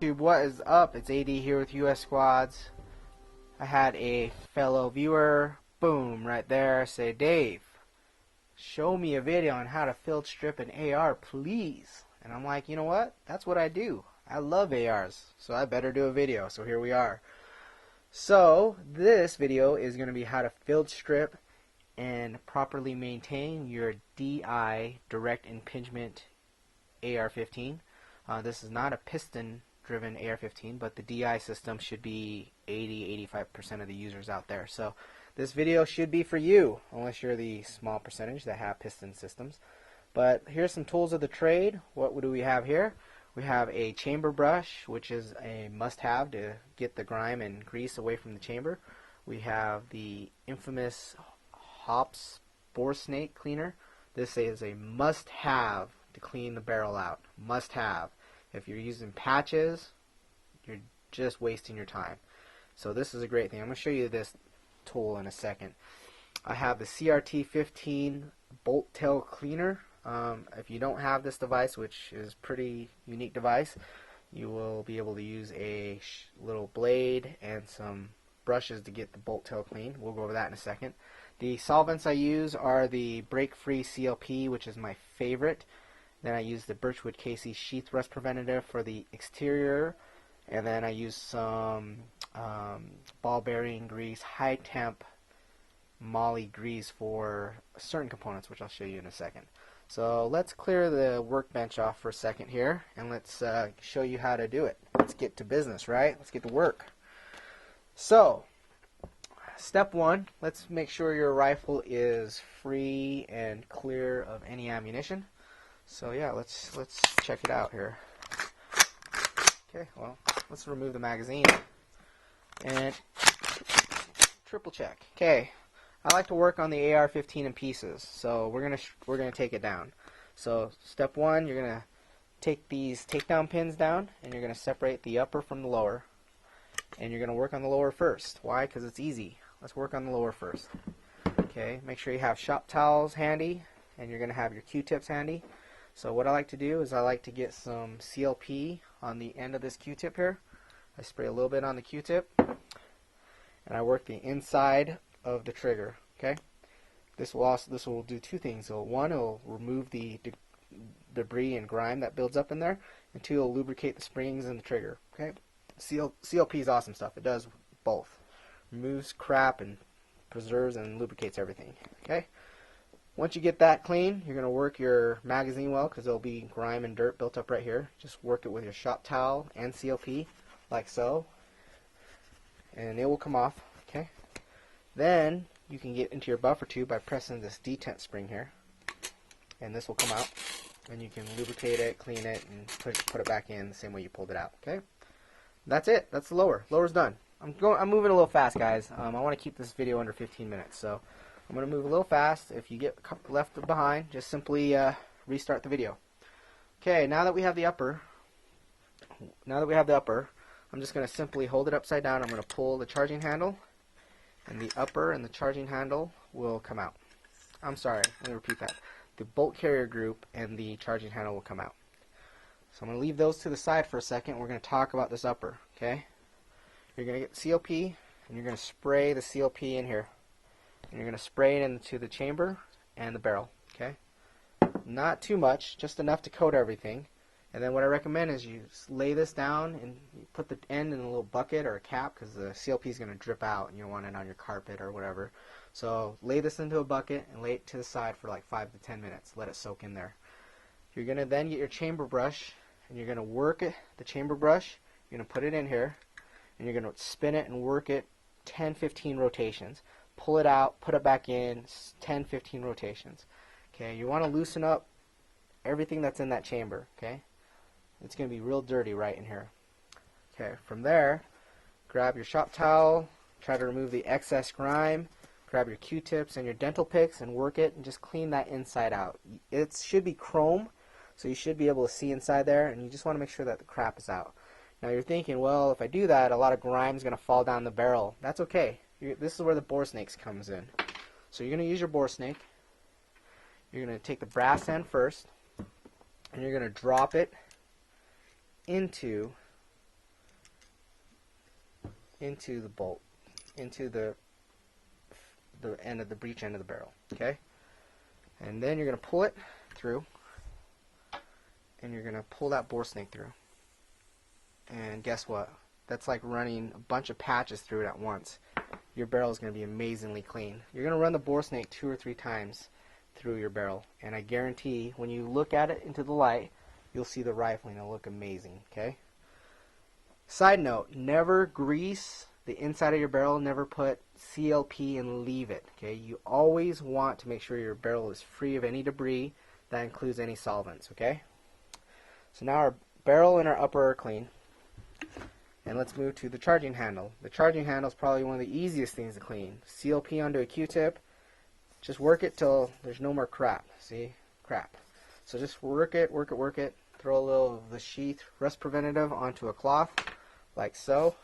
YouTube, what is up? It's AD here with US Squads. I had a fellow viewer, boom, right there, say, Dave, show me a video on how to field strip an AR, please. And I'm like, you know what? That's what I do. I love ARs, so I better do a video. So here we are. So this video is going to be how to field strip and properly maintain your DI, direct impingement AR-15. This is not a piston driven AR-15, but the DI system should be 80-85% of the users out there. So this video should be for you, unless you're the small percentage that have piston systems. But here's some tools of the trade. What do we have here? We have a chamber brush, which is a must-have to get the grime and grease away from the chamber. We have the infamous Hops bore snake cleaner. This is a must-have to clean the barrel out. Must-have. If you're using patches, you're just wasting your time. So this is a great thing. I'm going to show you this tool in a second. I have the CRT15 bolt tail cleaner. If you don't have this device, which is a pretty unique device, you will be able to use a little blade and some brushes to get the bolt tail clean. We'll go over that in a second. The solvents I use are the break-free CLP, which is my favorite. Then I use the Birchwood KC sheath rust preventative for the exterior, and then I use some ball bearing grease, high temp moly grease for certain components, which I'll show you in a second. So let's clear the workbench off for a second here, and let's show you how to do it. Let's get to business, right? Let's get to work. So step one, let's make sure your rifle is free and clear of any ammunition. So yeah, let's check it out here. Okay, well, let's remove the magazine and triple check. Okay, I like to work on the AR-15 in pieces, so we're gonna take it down. So step one, you're gonna take these takedown pins down, and you're gonna separate the upper from the lower, and you're gonna work on the lower first. Why? Because it's easy. Let's work on the lower first. Okay, make sure you have shop towels handy, and you're gonna have your Q-tips handy. So what I like to do is I like to get some CLP on the end of this Q-tip here. I spray a little bit on the Q-tip, and I work the inside of the trigger. Okay, this will do two things. So one, it'll remove the debris and grime that builds up in there, and two, it'll lubricate the springs and the trigger. Okay, CLP is awesome stuff. It does both. Removes crap and preserves and lubricates everything. Okay. Once you get that clean, you're going to work your magazine well, because there'll be grime and dirt built up right here. Just work it with your shop towel and CLP, like so, and it will come off. Okay. Then you can get into your buffer tube by pressing this detent spring here, and this will come out, and you can lubricate it, clean it, and put it back in the same way you pulled it out. Okay. That's it. That's the lower. Lower's done. I'm moving a little fast, guys. I want to keep this video under 15 minutes, so I'm going to move a little fast. If you get left behind, just simply restart the video. Okay, now that we have the upper, I'm just going to simply hold it upside down. I'm going to pull the charging handle, and the upper and the charging handle will come out. I'm sorry, let me repeat that. The bolt carrier group and the charging handle will come out. So I'm going to leave those to the side for a second. We're going to talk about this upper. Okay, you're going to get CLP, and you're going to spray the CLP in here. And you're going to spray it into the chamber and the barrel. Okay, not too much, just enough to coat everything. And then what I recommend is you lay this down and you put the end in a little bucket or a cap, because the CLP is going to drip out and you don't want it on your carpet or whatever. So lay this into a bucket and lay it to the side for like 5 to 10 minutes. Let it soak in there. You're going to then get your chamber brush, and you're going to work the chamber brush. You're going to put it in here, and you're going to spin it and work it 10-15 rotations. Pull it out, put it back in, 10-15 rotations. Okay, you want to loosen up everything that's in that chamber. Okay, it's going to be real dirty right in here. Okay, from there, grab your shop towel, try to remove the excess grime, grab your Q-tips and your dental picks and work it, and just clean that inside out. It should be chrome, so you should be able to see inside there, and you just want to make sure that the crap is out. Now you're thinking, well, if I do that, a lot of grime is going to fall down the barrel. That's okay. This is where the bore snakes comes in. So you're going to use your bore snake. You're going to take the brass end first, and you're going to drop it into into the bolt, into the end of the breech end of the barrel. Okay, and then you're going to pull it through, and you're going to pull that bore snake through. And guess what? That's like running a bunch of patches through it at once. Your barrel is going to be amazingly clean. You're going to run the bore snake 2 or 3 times through your barrel, and I guarantee when you look at it into the light, you'll see the rifling. It'll look amazing. Okay. Side note: never grease the inside of your barrel. Never put CLP and leave it. Okay. You always want to make sure your barrel is free of any debris. That includes any solvents. Okay. So now our barrel and our upper are clean. And let's move to the charging handle. The charging handle is probably one of the easiest things to clean. CLP onto a Q-tip. Just work it till there's no more crap. See? Crap. So just work it, work it, work it. Throw a little of the sheath rust preventative onto a cloth, like so.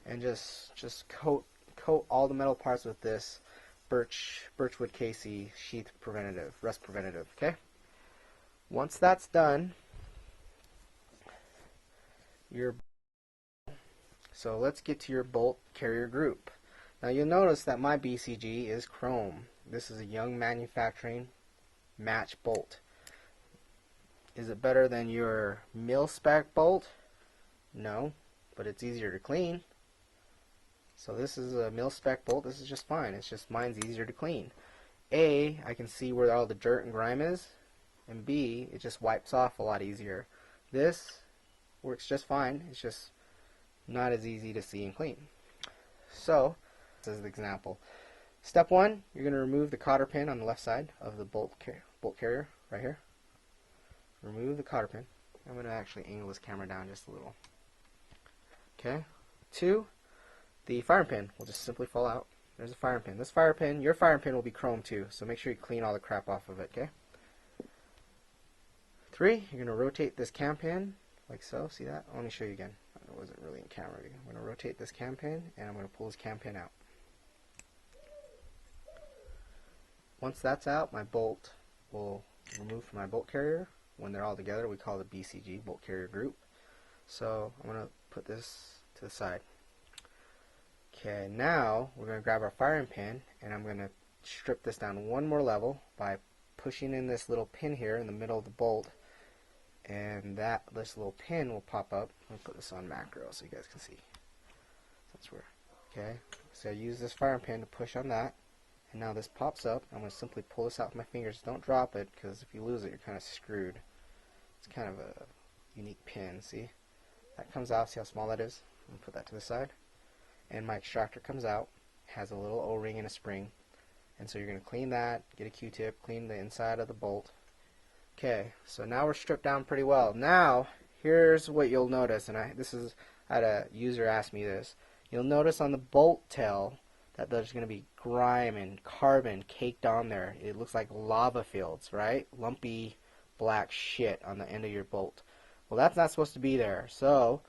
And just coat all the metal parts with this birchwood KC sheath preventative, rust preventative. Okay? Once that's done, so let's get to your bolt carrier group. Now you'll notice that my BCG is chrome. This is a young manufacturing match bolt. Is it better than your mil-spec bolt? No, but it's easier to clean. So this is a mil-spec bolt. This is just fine. It's just mine's easier to clean. A, I can see where all the dirt and grime is, and B, it just wipes off a lot easier. This works just fine. It's just not as easy to see and clean. So, this is the example. Step 1, you're going to remove the cotter pin on the left side of the bolt carrier, right here. Remove the cotter pin. I'm going to actually angle this camera down just a little. Okay. 2, the firing pin will just simply fall out. There's a firing pin. This firing pin, your firing pin will be chrome too, so make sure you clean all the crap off of it, okay? 3, you're going to rotate this cam pin like so. See that? Let me show you again. It wasn't really in camera. I'm going to rotate this cam pin, and I'm going to pull this cam pin out. Once that's out, my bolt will remove from my bolt carrier. When they're all together, we call the BCG, bolt carrier group. So I'm going to put this to the side. Okay, now we're going to grab our firing pin, and I'm going to strip this down one more level by pushing in this little pin here in the middle of the bolt. And this little pin will pop up. Let me put this on macro so you guys can see. That's where. Okay. So I use this firing pin to push on that, and now this pops up. I'm going to simply pull this out with my fingers. Don't drop it, because if you lose it, you're kind of screwed. It's kind of a unique pin. See? That comes out. See how small that is? I'm going to put that to the side. And my extractor comes out. It has a little O-ring and a spring. And so you're going to clean that, get a Q-tip, clean the inside of the bolt. Okay, so now we're stripped down pretty well. Now, here's what you'll notice, and I had a user ask me this. You'll notice on the bolt tail that there's going to be grime and carbon caked on there. It looks like lava fields, right? Lumpy black shit on the end of your bolt. Well, that's not supposed to be there. So,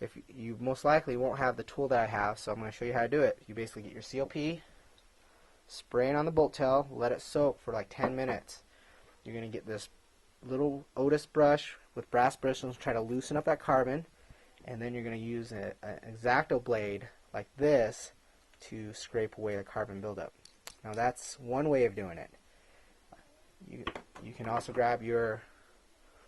if you most likely won't have the tool that I have, so I'm going to show you how to do it. You basically get your CLP, spray it on the bolt tail, let it soak for like 10 minutes. You're going to get this little Otis brush with brass bristles, try to loosen up that carbon, and then you're going to use an X-Acto blade like this to scrape away the carbon buildup. Now that's one way of doing it. You can also grab your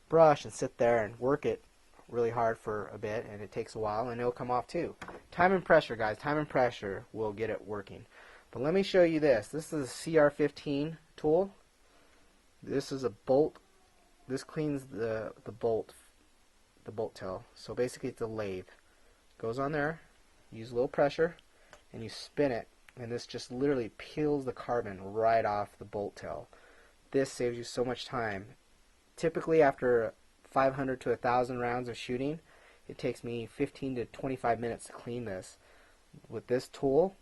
brush and sit there and work it really hard for a bit, and it takes a while, and it'll come off too. Time and pressure, guys. Time and pressure will get it working. But let me show you this. This is a CR15 tool. This is a bolt. This cleans the bolt tail. So basically it's a lathe. Goes on there, use a little pressure, and you spin it, and this just literally peels the carbon right off the bolt tail. This saves you so much time. Typically after 500 to 1,000 rounds of shooting, it takes me 15 to 25 minutes to clean this. With this tool,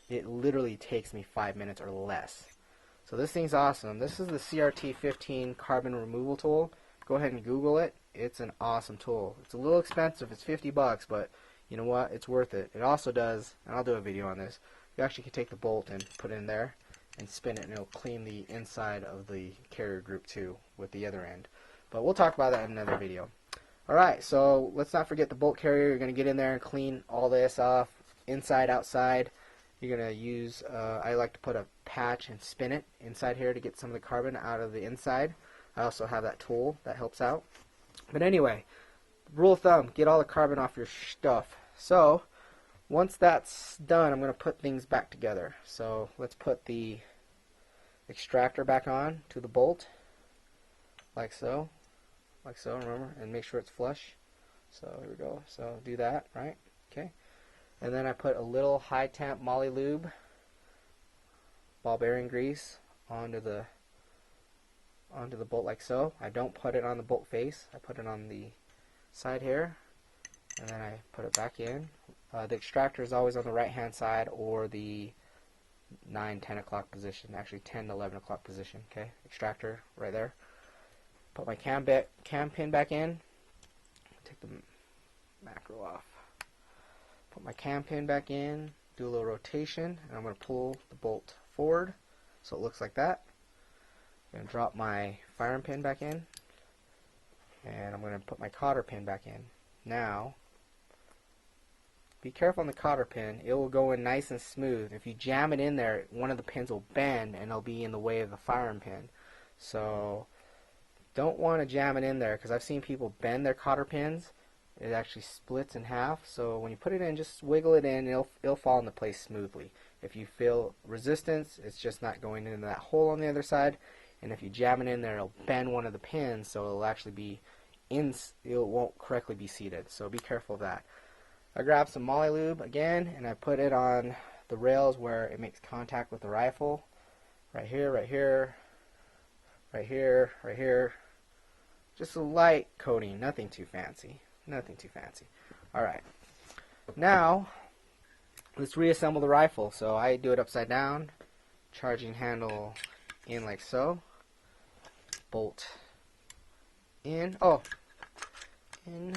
it literally takes me 5 minutes or less. So this thing's awesome. This is the CRT15 carbon removal tool. Go ahead and Google it. It's an awesome tool. It's a little expensive. It's 50 bucks, but you know what? It's worth it. It also does, and I'll do a video on this, you actually can take the bolt and put it in there and spin it, and it'll clean the inside of the carrier group too with the other end. But we'll talk about that in another video. Alright, so let's not forget the bolt carrier. You're going to get in there and clean all this off, inside, outside. You're going to use, I like to put a patch and spin it inside here to get some of the carbon out of the inside. I also have that tool that helps out. But anyway, rule of thumb, get all the carbon off your stuff. So, once that's done, I'm going to put things back together. So, let's put the extractor back on to the bolt, like so. Like so, remember, and make sure it's flush. So here we go. So do that, right? Okay. And then I put a little high temp moly lube, ball bearing grease onto the bolt like so. I don't put it on the bolt face. I put it on the side here, and then I put it back in. The extractor is always on the right hand side or the 9-10 o'clock position. Actually 10 to 11 o'clock position. Okay, extractor right there. Put my cam pin back in. Take the macro off. Put my cam pin back in. Do a little rotation, and I'm going to pull the bolt forward so it looks like that. I'm going to drop my firing pin back in, and I'm going to put my cotter pin back in. Now, be careful on the cotter pin. It will go in nice and smooth. If you jam it in there, one of the pins will bend, and it'll be in the way of the firing pin. So don't want to jam it in there, because I've seen people bend their cotter pins. It actually splits in half. So when you put it in, just wiggle it in. It'll fall into place smoothly. If you feel resistance, it's just not going into that hole on the other side. And if you jam it in there, it'll bend one of the pins, so it'll actually be it won't correctly be seated. So be careful of that. I grabbed some moly lube again, and I put it on the rails where it makes contact with the rifle. Right here, right here. Right here, right here. Just a light coating, nothing too fancy. Nothing too fancy. Alright. Now, let's reassemble the rifle. So I do it upside down. Charging handle in like so. Bolt in. Oh! In.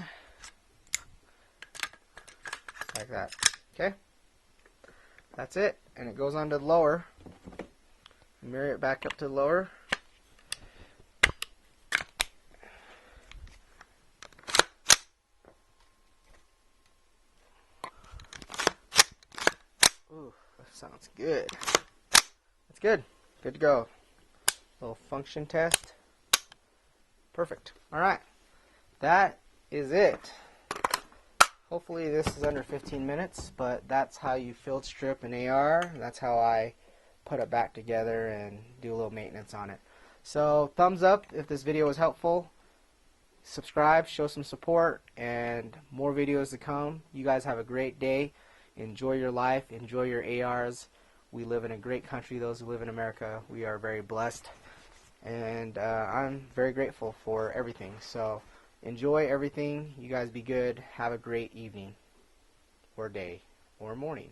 Like that. Okay? That's it. And it goes on to the lower. Mirror it back up to the lower. Ooh, that sounds good. That's good. Good to go. Little function test. Perfect. Alright. That is it. Hopefully this is under 15 minutes, but that's how you field strip an AR. That's how I put it back together and do a little maintenance on it. So thumbs up if this video was helpful. Subscribe, show some support, and more videos to come. You guys have a great day. Enjoy your life. Enjoy your ARs. We live in a great country. Those who live in America, we are very blessed. And I'm very grateful for everything. So enjoy everything. You guys be good. Have a great evening or day or morning.